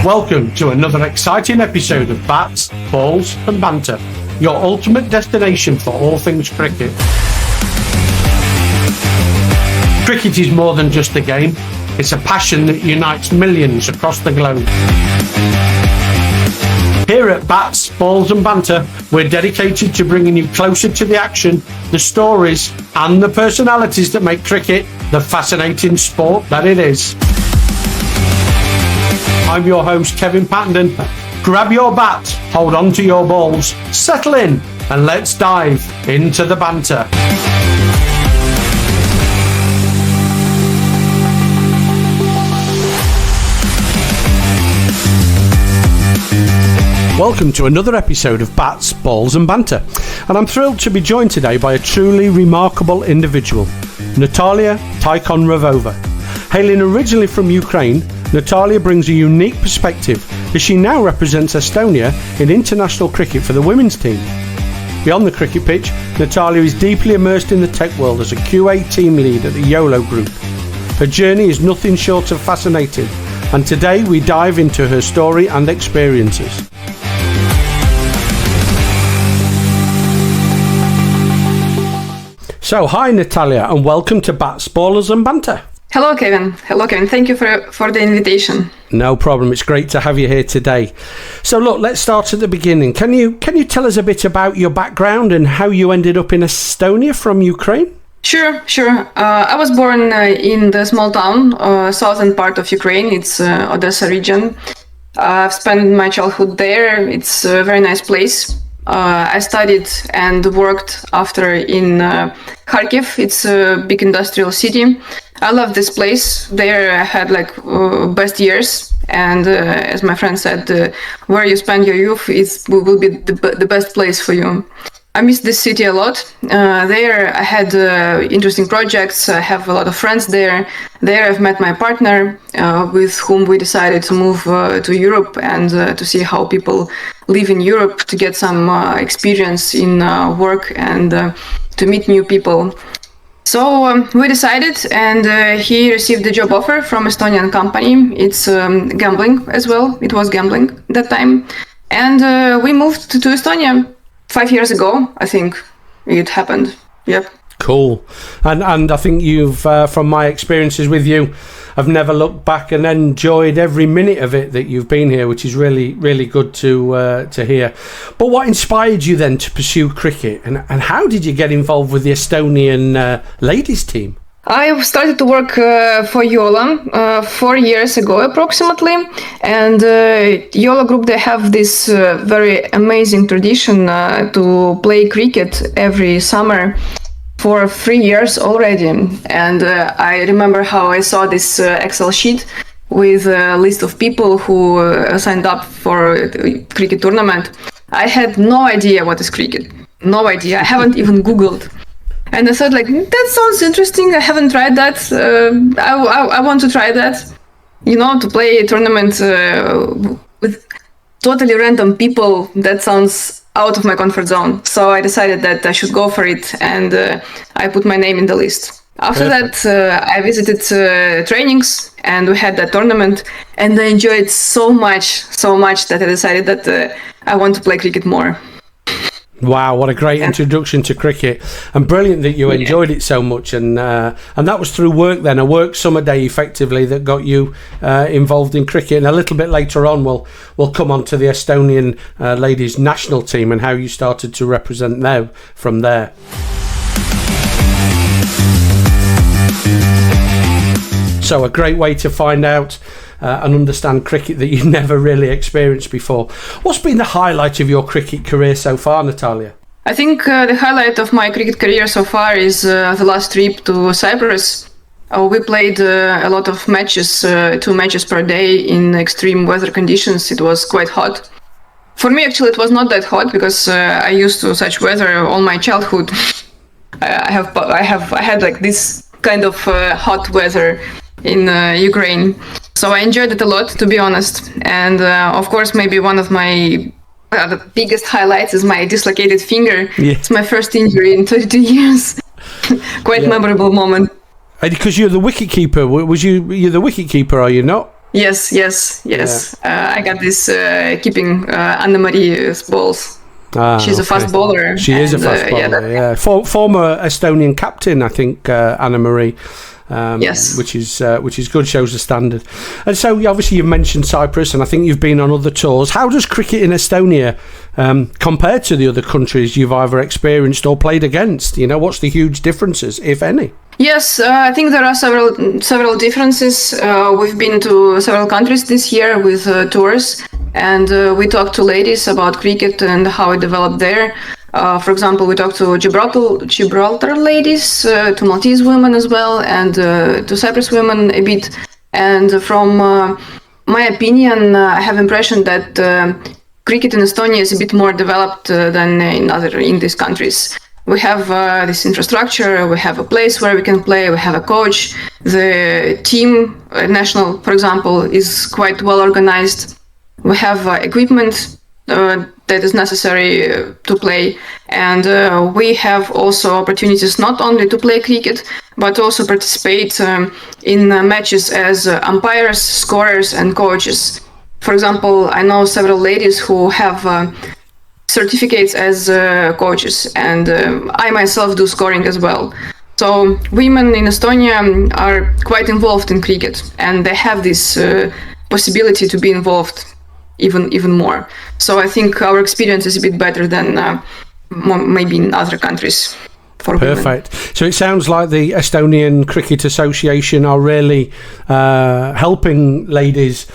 Welcome to another exciting episode of Bats, Balls and Banter, your ultimate destination for all things cricket. Cricket is more than just a game, it's a passion that unites millions across the globe. Here at Bats, Balls and Banter, we're dedicated to bringing you closer to the action, the stories and the personalities that make cricket the fascinating sport that it is. I'm your host, Kevin Pattenden. Grab your bat, hold on to your balls, settle in, and let's dive into the banter. Welcome to another episode of Bats, Balls and Banter, and I'm thrilled to be joined today by a truly remarkable individual, Natalia Tykhonravova. Hailing originally from Ukraine, Natalia brings a unique perspective as she now represents Estonia in international cricket for the women's team. Beyond the cricket pitch, Natalia is deeply immersed in the tech world as a QA team lead at the YOLO Group. Her journey is nothing short of fascinating, and today we dive into her story and experiences. So, hi Natalia, and welcome to Bats, Ballers and Banter. Hello, Kevin. Thank you for the invitation. No problem. It's great to have you here today. So, look, let's start at the beginning. Can you tell us a bit about your background and how you ended up in Estonia from Ukraine? Sure. I was born in the small town, southern part of Ukraine. It's Odessa region. I've spent my childhood there. It's a very nice place. I studied and worked after in Kharkiv. It's a big industrial city. I love this place. There I had best years, and as my friend said, where you spend your youth will be the best place for you. I miss this city a lot. There I had interesting projects. I have a lot of friends there. There I've met my partner, with whom we decided to move to Europe and to see how people live in Europe, to get some experience in work and to meet new people. So we decided, and he received a job offer from Estonian company. It's gambling as well. It was gambling that time. And we moved to Estonia 5 years ago, I think it happened. Yep. Cool. And I think you've, from my experiences with you, I've never looked back and enjoyed every minute of it that you've been here, which is really, really good to hear. But what inspired you then to pursue cricket, and how did you get involved with the Estonian ladies team? I started to work for YOLO 4 years ago approximately, and YOLO Group, they have this very amazing tradition to play cricket every summer for 3 years already. And I remember how I saw this Excel sheet with a list of people who signed up for a cricket tournament. I had no idea what is cricket. No idea. I haven't even Googled. And I thought, that sounds interesting. I haven't tried that. I want to try that. To play a tournament with totally random people, that sounds out of my comfort zone. So I decided that I should go for it, and I put my name in the list. After that, I visited trainings, and we had that tournament, and I enjoyed so much that I decided that I want to play cricket more. Wow, what a great introduction to cricket, and brilliant that you enjoyed it so much, and that was through work then, a work summer day effectively that got you involved in cricket. And a little bit later on we'll come on to the Estonian ladies national team and how you started to represent them from there. So a great way to find out and understand cricket that you've never really experienced before. What's been the highlight of your cricket career so far, Natalia? I think the highlight of my cricket career so far is the last trip to Cyprus. We played a lot of matches, 2 matches per day in extreme weather conditions. It was quite hot. For me, actually, it was not that hot because I used to such weather all my childhood. I had this kind of hot weather in Ukraine. So I enjoyed it a lot, to be honest. And of course, maybe one of my the biggest highlights is my dislocated finger. Yeah. It's my first injury in 32 years. Quite memorable moment. Because you're the wicket keeper. You're the wicket keeper, are you not? Yes. I got this keeping Anna-Marie's balls. She's a fast bowler. She is a fast bowler, yeah. Former Estonian captain, I think, Anna-Marie. Yes. Which is good, shows the standard. And so obviously you've mentioned Cyprus, and I think you've been on other tours. How does cricket in Estonia compare to the other countries you've either experienced or played against? You know, what's the huge differences, if any? Yes, I think there are several differences. We've been to several countries this year with tours, and we talked to ladies about cricket and how it developed there. For example, we talked to Gibraltar ladies, to Maltese women as well, and to Cyprus women a bit. And from my opinion, I have impression that cricket in Estonia is a bit more developed than in these countries. We have this infrastructure, we have a place where we can play, we have a coach. The team, national, for example, is quite well organized. We have equipment that is necessary to play, and we have also opportunities not only to play cricket but also participate in matches as umpires, scorers and coaches. For example, I know several ladies who have certificates as coaches, and I myself do scoring as well. So women in Estonia are quite involved in cricket, and they have this possibility to be involved even more. So I think our experience is a bit better than maybe in other countries. Perfect. So it sounds like the Estonian Cricket Association are really helping ladies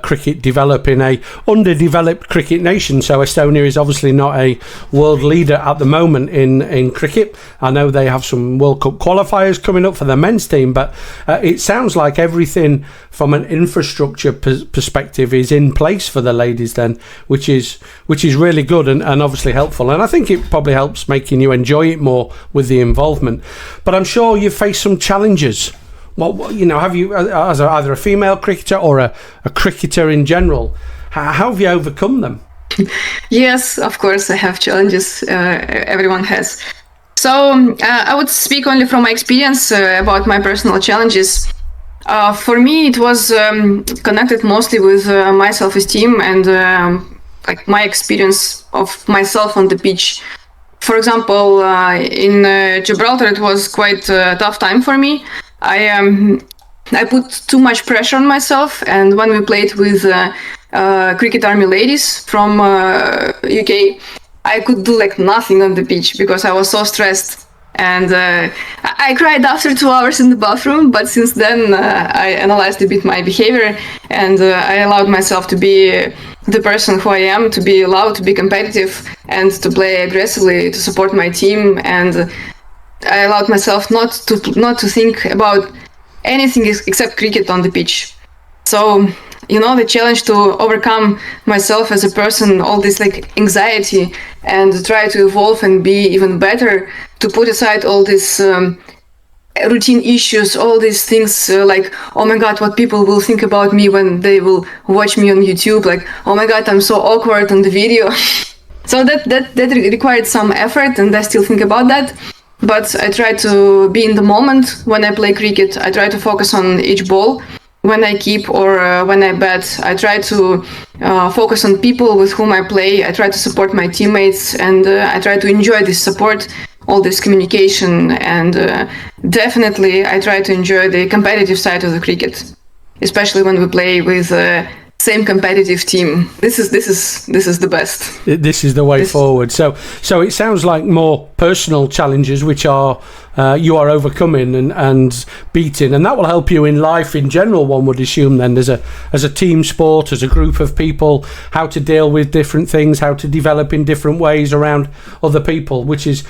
cricket develop in a underdeveloped cricket nation. So Estonia is obviously not a world leader at the moment in cricket. I know they have some World Cup qualifiers coming up for the men's team, but it sounds like everything from an infrastructure perspective is in place for the ladies then, which is really good and obviously helpful. And I think it probably helps making you enjoy it more with the involvement. But I'm sure you've faced some challenges. What you know, have you, as either a female cricketer or a cricketer in general, how have you overcome them? Yes, of course I have challenges. Everyone has. So I would speak only from my experience about my personal challenges. For me, it was connected mostly with my self-esteem and like my experience of myself on the pitch. For example, in Gibraltar, it was quite a tough time for me. I put too much pressure on myself, and when we played with Cricket Army ladies from UK, I could do like nothing on the pitch because I was so stressed. And I cried after 2 hours in the bathroom, but since then I analyzed a bit my behavior, and I allowed myself to be the person who I am, to be allowed to be competitive and to play aggressively to support my team. And I allowed myself not to think about anything except cricket on the pitch. So, you know, the challenge to overcome myself as a person, all this like anxiety, and try to evolve and be even better, to put aside all these routine issues, all these things like, oh my god, what people will think about me when they will watch me on YouTube, like, oh my god, I'm so awkward on the video. So that required some effort, and I still think about that. But I try to be in the moment when I play cricket. I try to focus on each ball. When I keep or when I bat, I try to focus on people with whom I play. I try to support my teammates, and I try to enjoy this support, all this communication, and definitely I try to enjoy the competitive side of the cricket, especially when we play with same competitive team. This is the best. This is the way forward. So it sounds like more personal challenges which are you are overcoming and beating, and that will help you in life in general, one would assume then, as a team sport, as a group of people, how to deal with different things, how to develop in different ways around other people, which is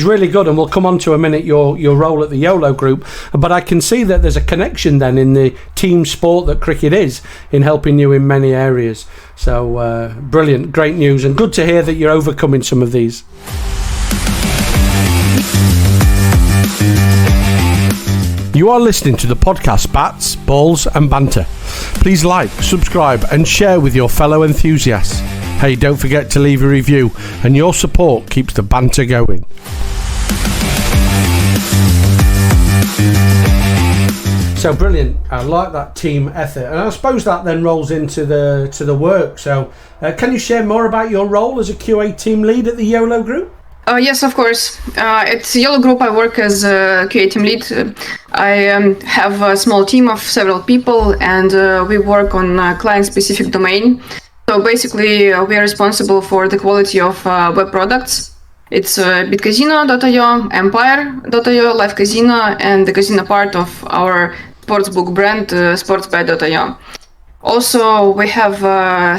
really good. And we'll come on to a minute your role at the YOLO group, but I can see that there's a connection then in the team sport that cricket is in helping you in many areas. So brilliant, great news, and good to hear that you're overcoming some of these. You are listening to the podcast Bats, Balls and Banter. Please like, subscribe and share with your fellow enthusiasts. Hey, don't forget to leave a review, and your support keeps the banter going. So brilliant. I like that team ethic, and I suppose that then rolls into the work. So can you share more about your role as a QA team lead at the YOLO Group? Yes, of course. At YOLO Group, I work as a QA team lead. I have a small team of several people, and we work on client-specific domain. So basically, we are responsible for the quality of web products. It's BitCasino.io, Empire.io, Live Casino, and the casino part of our sportsbook brand, Sportsbet.io. Also, we have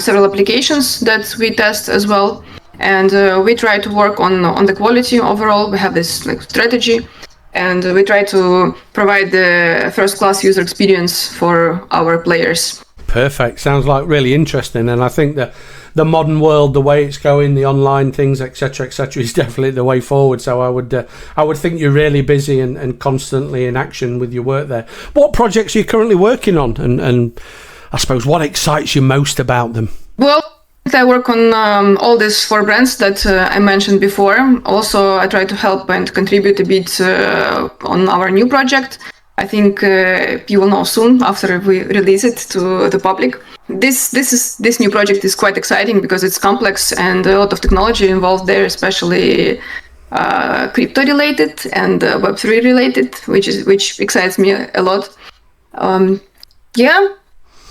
several applications that we test as well, and we try to work on the quality overall. We have this strategy, and we try to provide the first-class user experience for our players. Perfect. Sounds like really interesting, and I think that the modern world, the way it's going, the online things, etc., is definitely the way forward. So I would think you're really busy and constantly in action with your work there. What projects are you currently working on, and I suppose what excites you most about them? Well, I work on all these 4 brands that I mentioned before. Also, I try to help and contribute a bit on our new project. I think you will know soon after we release it to the public. This new project is quite exciting because it's complex and a lot of technology involved there, especially crypto related and Web3 related, which excites me a lot.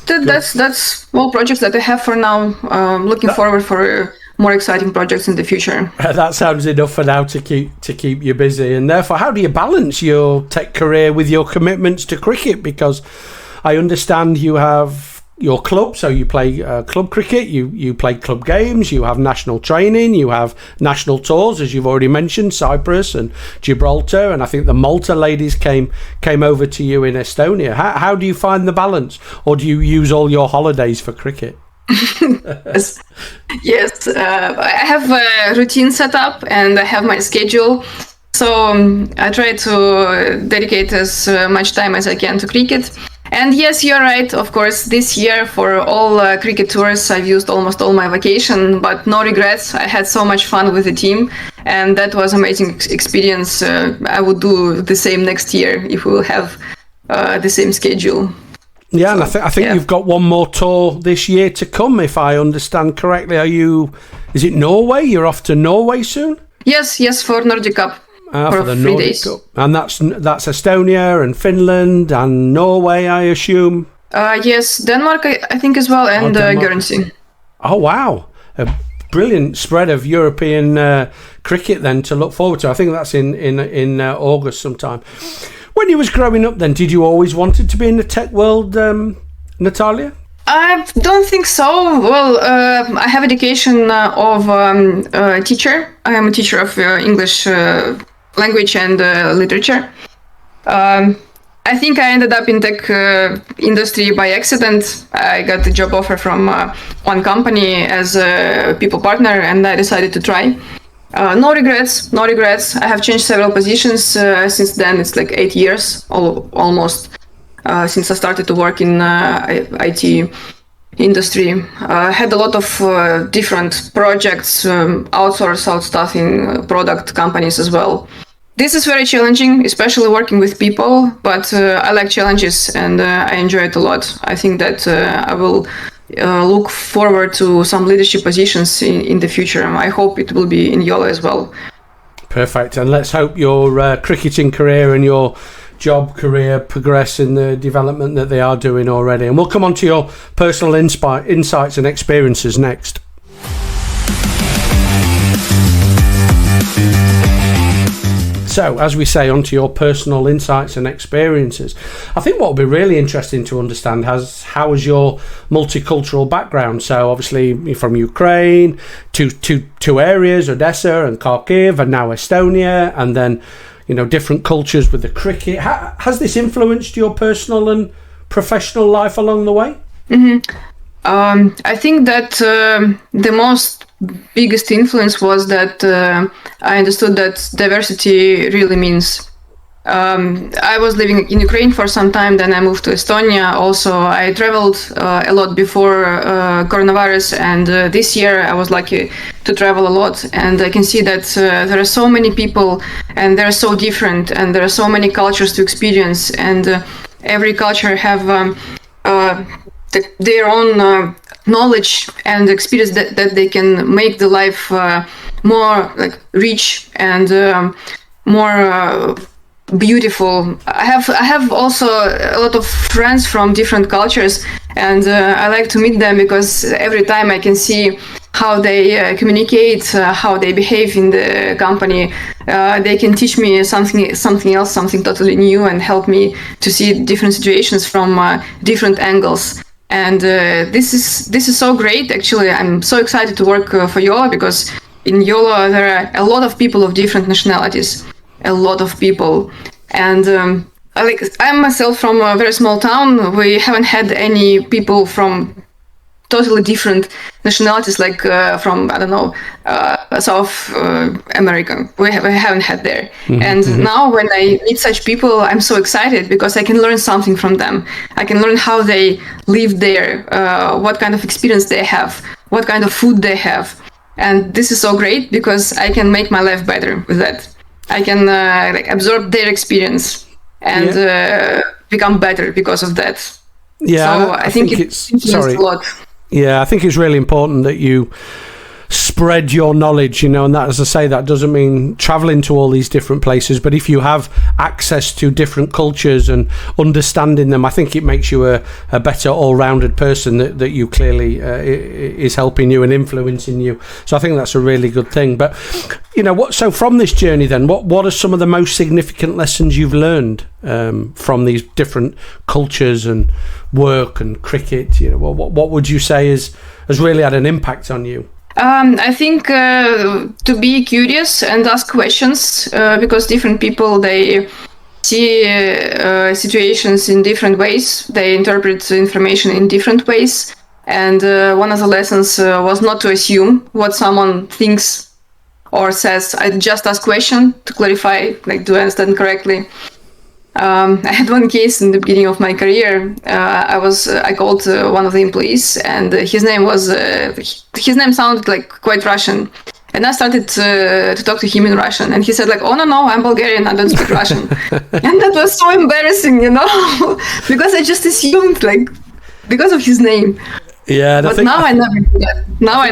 That's all projects that I have for now. Looking forward for more exciting projects in the future. That sounds enough for now to keep you busy. And therefore, how do you balance your tech career with your commitments to cricket? Because I understand you have your club, so you play club cricket, you play club games, you have national training, you have national tours, as you've already mentioned, Cyprus and Gibraltar, and I think the Malta ladies came over to you in Estonia. How do you find the balance, or do you use all your holidays for cricket? Yes, I have a routine set up and I have my schedule. So I try to dedicate as much time as I can to cricket. And yes, you're right. Of course, this year for all cricket tours, I've used almost all my vacation, but no regrets. I had so much fun with the team, and that was amazing experience. I would do the same next year if we will have the same schedule. Yeah, and I think you've got one more tour this year to come, if I understand correctly. Is it Norway? You're off to Norway soon? Yes, for Nordic Cup. For the 3 days. Cup. And that's Estonia and Finland and Norway, I assume? Yes, Denmark, I think as well, and Guernsey. Oh, wow. A brilliant spread of European cricket then to look forward to. I think that's in August sometime. When you was growing up then, did you always wanted to be in the tech world, Natalia? I don't think so. Well, I have education of a teacher. I am a teacher of English language and literature. I think I ended up in tech industry by accident. I got the job offer from one company as a people partner, and I decided to try. No regrets. I have changed several positions since then. It's like 8 years almost since I started to work in IT industry. I had a lot of different projects, outstaffing product companies as well. This is very challenging, especially working with people, but I like challenges and I enjoy it a lot. I think that I will look forward to some leadership positions in the future. I hope it will be in YOLO as well. Perfect. And let's hope your cricketing career and your job career progress in the development that they are doing already. And we'll come on to your personal insights and experiences next. So, as we say, onto your personal insights and experiences. I think what would be really interesting to understand how is your multicultural background. So, obviously, you're from Ukraine, two areas, Odessa and Kharkiv, and now Estonia, and then, different cultures with the cricket. Has this influenced your personal and professional life along the way? Mm-hmm. I think that the most biggest influence was that I understood that diversity really means. I was living in Ukraine for some time, then I moved to Estonia. Also, I traveled a lot before coronavirus, and this year I was lucky to travel a lot. And I can see that there are so many people, and they're so different, and there are so many cultures to experience. And every culture have their own knowledge and experience that they can make the life more like rich and more beautiful. I have also a lot of friends from different cultures, and I like to meet them because every time I can see how they communicate, how they behave in the company. They can teach me something else, something totally new, and help me to see different situations from different angles. And this is so great. Actually, I'm so excited to work for YOLO, because in YOLO there are a lot of people of different nationalities, a lot of people. And I'm myself from a very small town. We haven't had any people from totally different nationalities, like from, I don't know, South America. We haven't had there. And now when I meet such people, I'm so excited because I can learn something from them. I can learn how they live there, what kind of experience they have, what kind of food they have. And this is so great because I can make my life better with that. I can absorb their experience and become better because of that. Yeah, so I think it's influenced a lot. Yeah, I think it's really important that you spread your knowledge, and that, as I say, that doesn't mean traveling to all these different places, but if you have access to different cultures and understanding them, I think it makes you a better all-rounded person that you clearly is helping you and influencing you. So I think that's a really good thing. But so from this journey then, what are some of the most significant lessons you've learned from these different cultures and work and cricket? What would you say has really had an impact on you? I think to be curious and ask questions, because different people, they see situations in different ways. They interpret information in different ways. And one of the lessons was not to assume what someone thinks or says. I just ask question to clarify, do I understand correctly? I had one case in the beginning of my career. I called one of the employees, and his name sounded like quite Russian. And I started to talk to him in Russian, and he said oh no, I'm Bulgarian, I don't speak Russian. And that was so embarrassing, because I just assumed because of his name. Yeah, but now I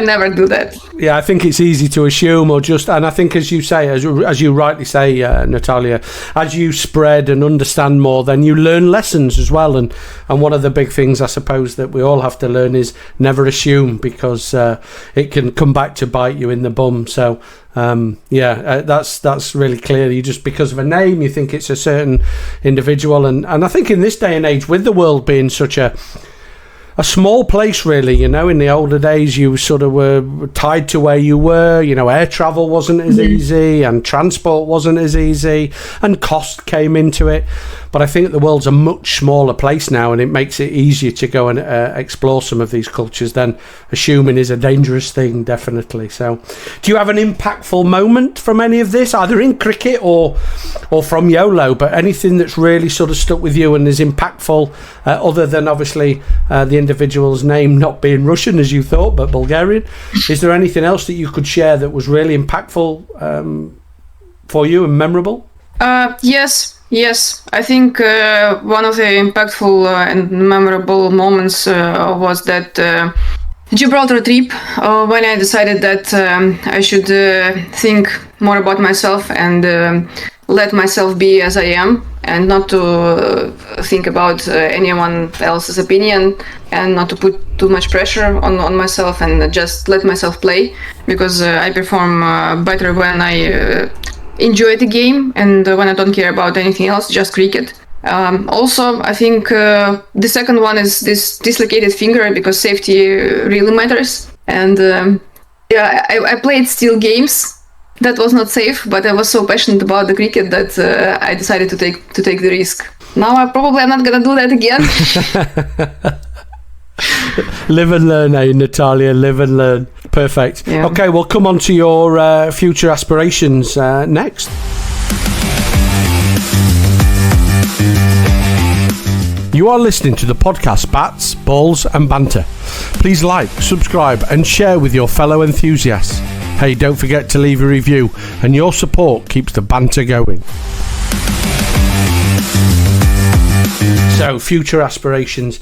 never do that. Yeah, I think it's easy to assume, and I think, as you say, as you rightly say, Natalia, as you spread and understand more, then you learn lessons as well. And one of the big things, I suppose, that we all have to learn is never assume, because it can come back to bite you in the bum. So that's really clear. You just, because of a name, you think it's a certain individual, and I think in this day and age, with the world being such a small place, really, in the older days, you sort of were tied to where you were. Air travel wasn't as easy, and transport wasn't as easy, and cost came into it. But I think the world's a much smaller place now, and it makes it easier to go and explore some of these cultures. Then assuming is a dangerous thing, definitely. So do you have an impactful moment from any of this, either in cricket or from YOLO, but anything that's really sort of stuck with you and is impactful, other than obviously the individual's name not being Russian as you thought, but Bulgarian? Is there anything else that you could share that was really impactful for you and memorable? Yes. I think one of the impactful and memorable moments was that Gibraltar trip, when I decided that I should think more about myself and let myself be as I am, and not to think about anyone else's opinion, and not to put too much pressure on myself, and just let myself play, because I perform better when I enjoy the game and when I don't care about anything else, just cricket. Also, I think the second one is this dislocated finger, because safety really matters. And I played still games that was not safe, but I was so passionate about the cricket that I decided to take the risk. Now I'm not gonna do that again. Live and learn, Natalia, live and learn. Perfect. Yeah. Okay, well, come on to your future aspirations next. You are listening to the podcast Bats, Balls and Banter. Please like, subscribe and share with your fellow enthusiasts. Hey, don't forget to leave a review, and your support keeps the banter going. So, future aspirations.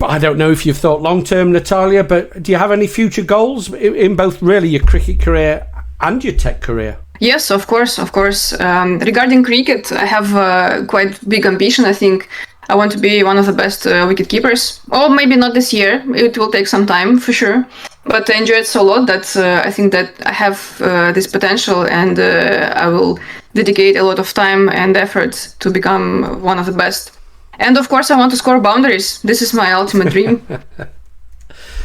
I don't know if you've thought long term, Natalia, but do you have any future goals in both really your cricket career and your tech career? Yes, of course. Regarding cricket, I have quite big ambition. I think I want to be one of the best wicket keepers. Or maybe not this year. It will take some time for sure. But I enjoy it so a lot that I think that I have this potential, and I will dedicate a lot of time and effort to become one of the best. And of course, I want to score boundaries. This is my ultimate dream.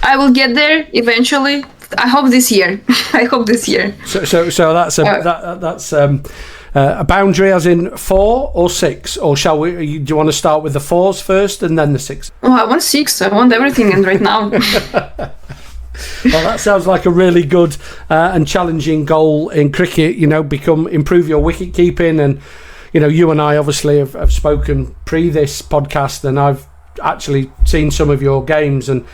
I will get there eventually. I hope this year. So that's a boundary, as in 4 or 6, or shall we? Do you want to start with the 4s first and then the 6? Oh, I want 6. I want everything, and right now. Well, that sounds like a really good and challenging goal in cricket. Improve your wicket keeping, and you and I obviously have spoken pre this podcast, and I've actually seen some of your games, and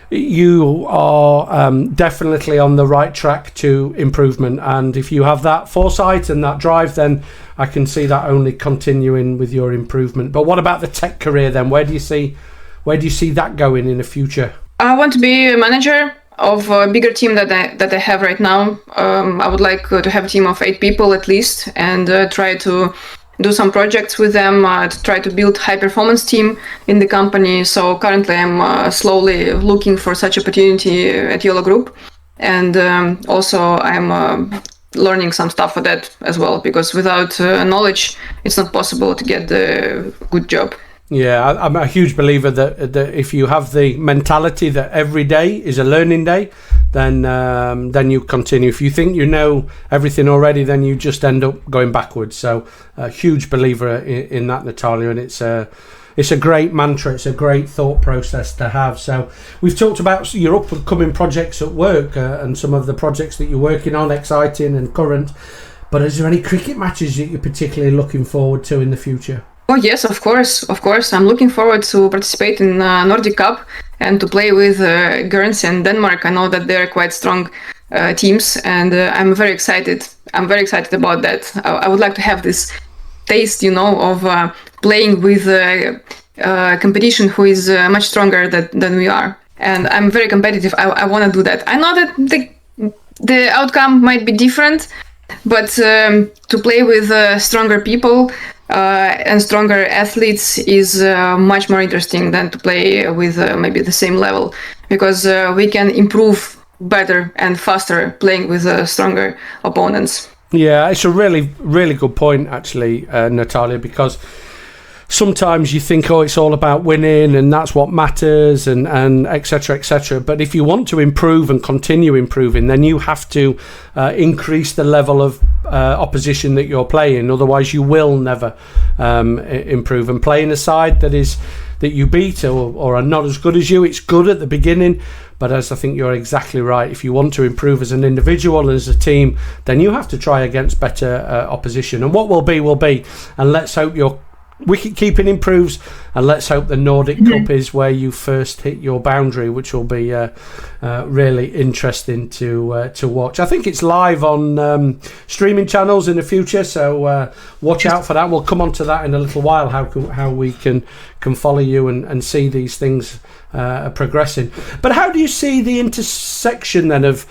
you are definitely on the right track to improvement. And if you have that foresight and that drive, then I can see that only continuing with your improvement. But what about the tech career then? Where do you see that going in the future? I want to be a manager of a bigger team that I have right now. I would like to have a team of 8 people at least, and try to do some projects with them, to try to build high performance team in the company. So currently I'm slowly looking for such opportunity at Yellow Group, and also I'm learning some stuff for that as well, because without knowledge it's not possible to get the good job. Yeah, I'm a huge believer that if you have the mentality that every day is a learning day, then you continue. If you think you know everything already, then you just end up going backwards. So a huge believer in that, Natalia, and it's a great mantra. It's a great thought process to have. So we've talked about your up and coming projects at work and some of the projects that you're working on, exciting and current. But is there any cricket matches that you're particularly looking forward to in the future? Oh yes, of course. I'm looking forward to participate in Nordic Cup and to play with Guernsey and Denmark. I know that they're quite strong teams, and I'm very excited. I'm very excited about that. I would like to have this taste, of playing with competition who is much stronger than we are. And I'm very competitive. I want to do that. I know that the outcome might be different, but to play with stronger people and stronger athletes is much more interesting than to play with maybe the same level, because we can improve better and faster playing with stronger opponents. Yeah, it's a really, really good point, actually, Natalia, because sometimes you think, it's all about winning and that's what matters and et cetera, et cetera. But if you want to improve and continue improving, then you have to increase the level of opposition that you're playing. Otherwise, you will never improve. And playing a side that you beat or are not as good as you, it's good at the beginning. But as I think you're exactly right, if you want to improve as an individual and as a team, then you have to try against better opposition. And what will be. And let's hope your wicket keeping improves, and let's hope the Nordic Cup is where you first hit your boundary, which will be really interesting to watch. I think it's live on streaming channels in the future, so watch out for that. We'll come on to that in a little while, how we can follow you and see these things progressing. But how do you see the intersection then of,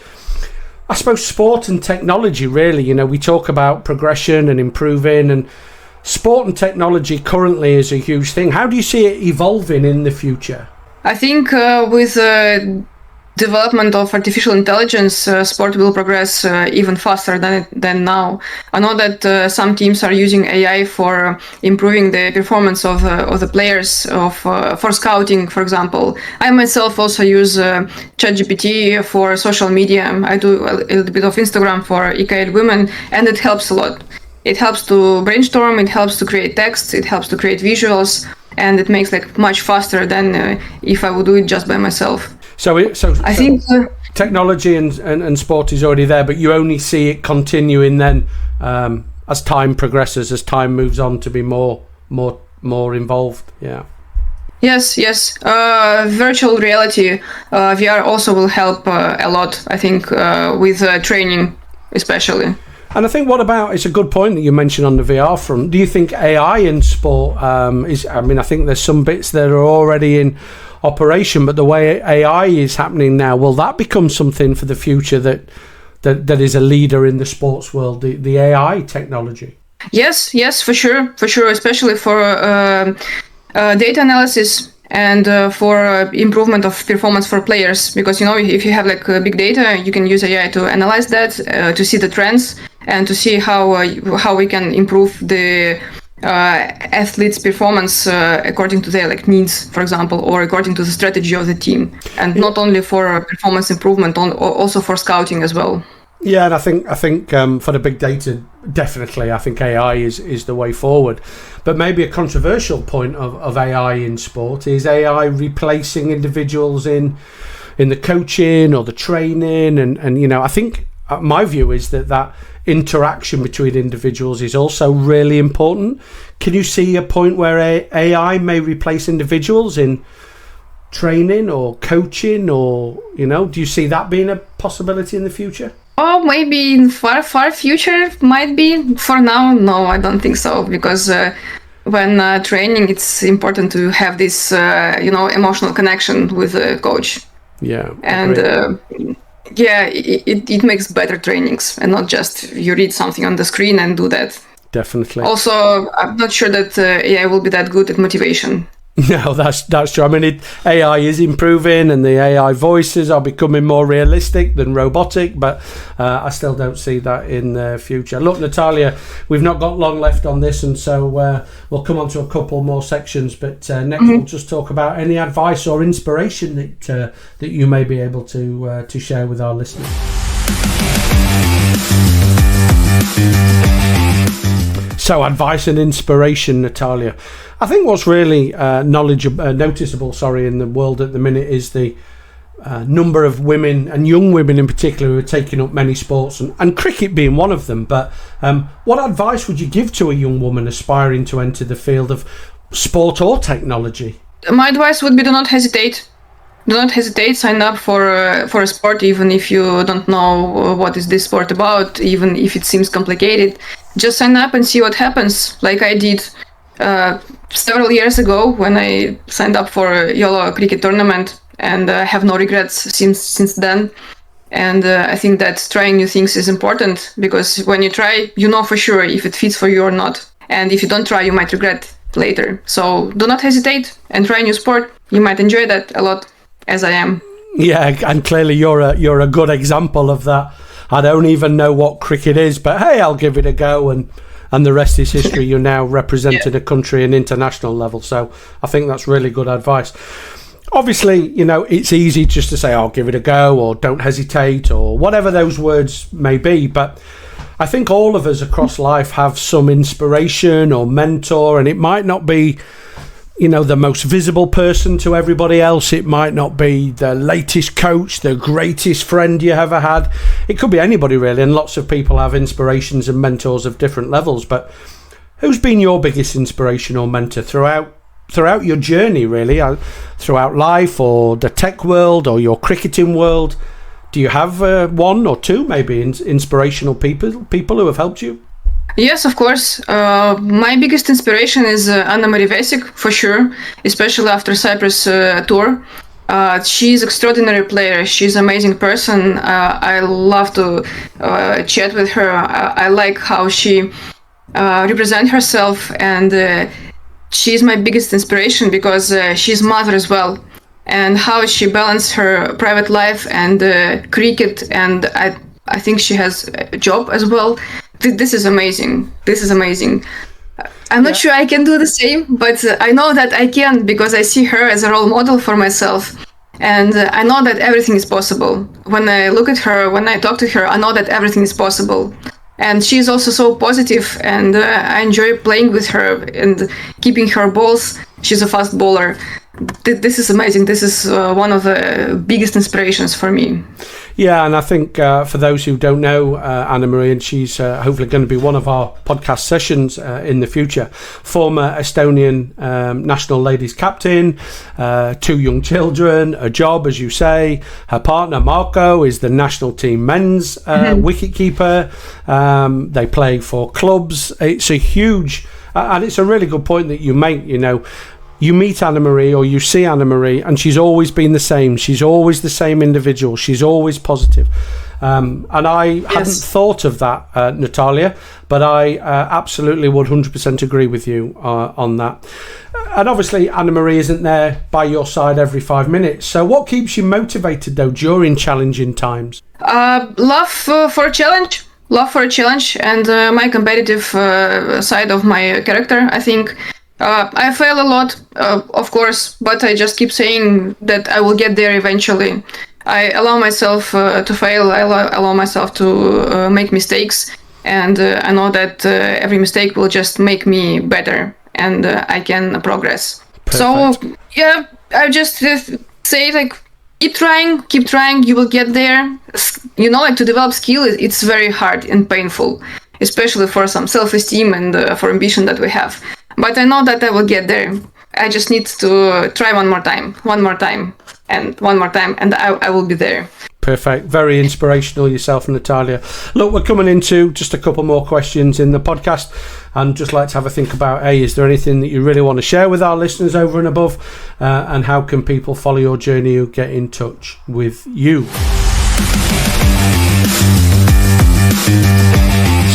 I suppose, sport and technology? Really, we talk about progression and improving, and sport and technology currently is a huge thing. How do you see it evolving in the future? I think with development of artificial intelligence, sport will progress even faster than now. I know that some teams are using AI for improving the performance of the players, for scouting, for example. I myself also use ChatGPT for social media. I do a little bit of Instagram for IKL women, and it helps a lot. It helps to brainstorm, it helps to create text, it helps to create visuals, and it makes much faster than if I would do it just by myself. So I think technology and sport is already there, but you only see it continuing then as time progresses, as time moves on, to be more involved. Yeah. Yes. Virtual reality, VR also will help a lot, I think, with training especially. And I think it's a good point that you mentioned on the VR front. Do you think AI in sport I think there's some bits that are already in operation, but the way AI is happening now, will that become something for the future that is a leader in the sports world, the AI technology? Yes, for sure, especially for data analysis and for improvement of performance for players, because if you have like big data, you can use AI to analyze that, to see the trends and to see how we can improve the athletes' performance according to their like needs, for example, or according to the strategy of the team, and not only for performance improvement, also for scouting as well. Yeah, and I think for the big data, definitely, I think AI is the way forward. But maybe a controversial point of AI in sport is AI replacing individuals in the coaching or the training, and I think my view is that interaction between individuals is also really important. Can you see a point where AI may replace individuals in training or coaching, or do you see that being a possibility in the future? Oh, maybe in far future might be. For now, no, I don't think so, because when training, it's important to have this emotional connection with the coach. Yeah, and it makes better trainings, and not just you read something on the screen and do that. Definitely. Also, I'm not sure that AI will be that good at motivation. No, that's true. I mean, AI is improving, and the AI voices are becoming more realistic than robotic, but I still don't see that in the future. Look, Natalia, we've not got long left on this, and so we'll come on to a couple more sections, but next we'll just talk about any advice or inspiration that you may be able to share with our listeners. So, advice and inspiration, Natalia. I think what's really noticeable in the world at the minute is the number of women, and young women in particular, who are taking up many sports, and cricket being one of them. But what advice would you give to a young woman aspiring to enter the field of sport or technology? My advice would be do not hesitate. Do not hesitate, sign up for a sport, even if you don't know what is this sport about, even if it seems complicated. Just sign up and see what happens, like I did several years ago when I signed up for a YOLO cricket tournament, and I have no regrets since then. And I think that trying new things is important, because when you try, you know for sure if it fits for you or not. And if you don't try, you might regret later. So do not hesitate and try a new sport. You might enjoy that a lot, as I am. Yeah, and clearly you're a good example of that. I don't even know what cricket is, but hey, I'll give it a go, and the rest is history. You're now representing a country at international level, so I think that's really good advice. Obviously, it's easy just to say, I'll give it a go, or don't hesitate, or whatever those words may be, but I think all of us across life have some inspiration or mentor, and it might not be the most visible person to everybody else. It might not be the latest coach, the greatest friend you ever had. It could be anybody, really, and lots of people have inspirations and mentors of different levels. But who's been your biggest inspiration or mentor throughout your journey, really, throughout life, or the tech world, or your cricketing world? Do you have one or two, maybe, inspirational people who have helped you? Yes, of course. My biggest inspiration is Anna-Marie Vesik, for sure, especially after Cyprus tour. She's an extraordinary player. She's an amazing person. I love to chat with her. I like how she represents herself, and she's my biggest inspiration, because she's mother as well, and how she balances her private life and cricket, and I think she has a job as well. This is amazing. I'm not sure I can do the same, but I know that I can, because I see her as a role model for myself. And I know that everything is possible. When I look at her, when I talk to her, I know that everything is possible. And she's also so positive, and I enjoy playing with her and keeping her balls. She's a fast bowler. this is amazing. This is one of the biggest inspirations for me. Yeah, and I think for those who don't know Anna-Marie, and she's hopefully going to be one of our podcast sessions in the future, former Estonian national ladies captain, 2 young children, a job, as you say. Her partner, Marco, is the national team men's wicketkeeper. They play for clubs. It's a huge, and it's a really good point that you make, You meet Anna-Marie or you see Anna-Marie and she's always been the same. She's always the same individual. She's always positive. And I hadn't thought of that, Natalia, but I absolutely 100% agree with you on that. And obviously Anna-Marie isn't there by your side every 5 minutes. So what keeps you motivated, though, during challenging times? Love for a challenge. Love for a challenge and my competitive side of my character, I think. I fail a lot, of course, but I just keep saying that I will get there eventually. I allow myself to fail. I allow myself to make mistakes, and I know that every mistake will just make me better, and I can progress. Perfect. So yeah, I just say like keep trying. You will get there. To develop skill, it's very hard and painful, especially for some self-esteem and for ambition that we have. But I know that I will get there. I just need to try one more time, and I will be there. Perfect. Very inspirational yourself, Natalia. Look, we're coming into just a couple more questions in the podcast, and just like to have a think about, is there anything that you really want to share with our listeners over and above, and how can people follow your journey or get in touch with you?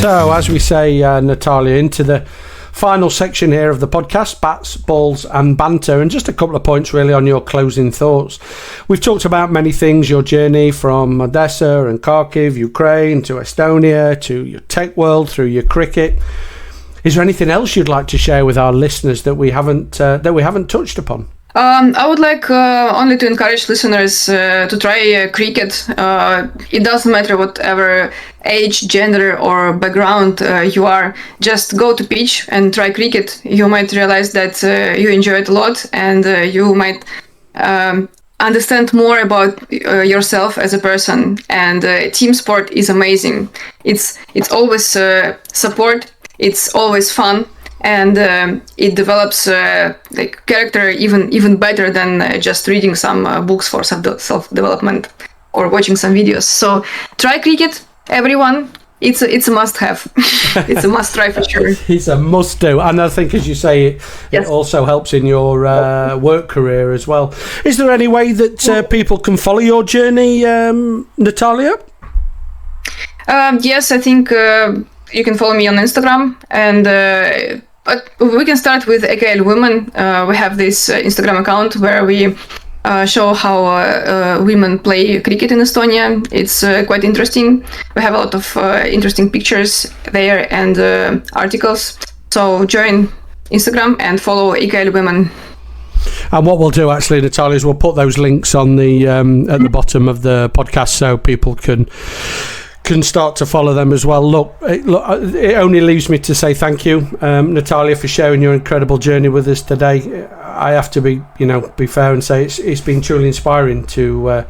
So, as we say, Natalia, into the final section here of the podcast, bats, balls and banter, and just a couple of points really on your closing thoughts. We've talked about many things, your journey from Odessa and Kharkiv, Ukraine, to Estonia, to your tech world, through your cricket. Is there anything else you'd like to share with our listeners that we haven't touched upon? I would like only to encourage listeners to try cricket. It doesn't matter whatever age, gender or background you are. Just go to pitch and try cricket. You might realize that you enjoy it a lot, and you might understand more about yourself as a person. And team sport is amazing. It's always support. It's always fun. And it develops character even better than just reading some books for self-development or watching some videos. So try cricket, everyone. It's a must-have. It's a must-try for sure. It's a must-do. And I think, as you say, it also helps in your work career as well. Is there any way that people can follow your journey, Natalia? Yes, I think you can follow me on Instagram, and but we can start with EKL Women. We have this Instagram account where we show how women play cricket in Estonia. It's quite interesting. We have a lot of interesting pictures there and articles. So join Instagram and follow EKL Women. And what we'll do, actually, Natalia, is we'll put those links on the at the bottom of the podcast so people can start to follow them as well. Look, it only leaves me to say thank you, Natalia, for sharing your incredible journey with us today. I have to be fair and say it's been truly inspiring to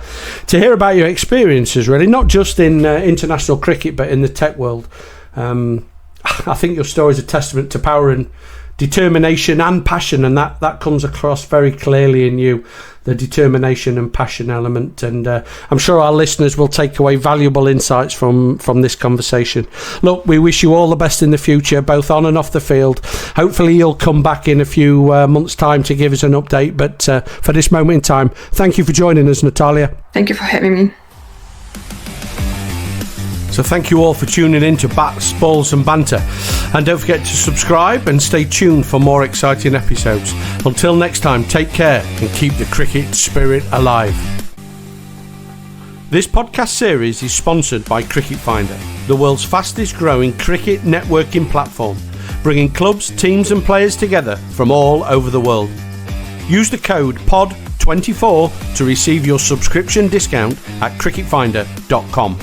hear about your experiences, really, not just in international cricket, but in the tech world. I think your story is a testament to power and determination and passion, and that comes across very clearly in you, the determination and passion element, and I'm sure our listeners will take away valuable insights from this conversation. Look, we wish you all the best in the future, both on and off the field. Hopefully you'll come back in a few months' time to give us an update, but for this moment in time, thank you for joining us, Natalia. Thank you for having me. So thank you all for tuning in to Bats, Balls and Banter. And don't forget to subscribe and stay tuned for more exciting episodes. Until next time, take care and keep the cricket spirit alive. This podcast series is sponsored by Cricket Finder, the world's fastest growing cricket networking platform, bringing clubs, teams and players together from all over the world. Use the code POD24 to receive your subscription discount at cricketfinder.com.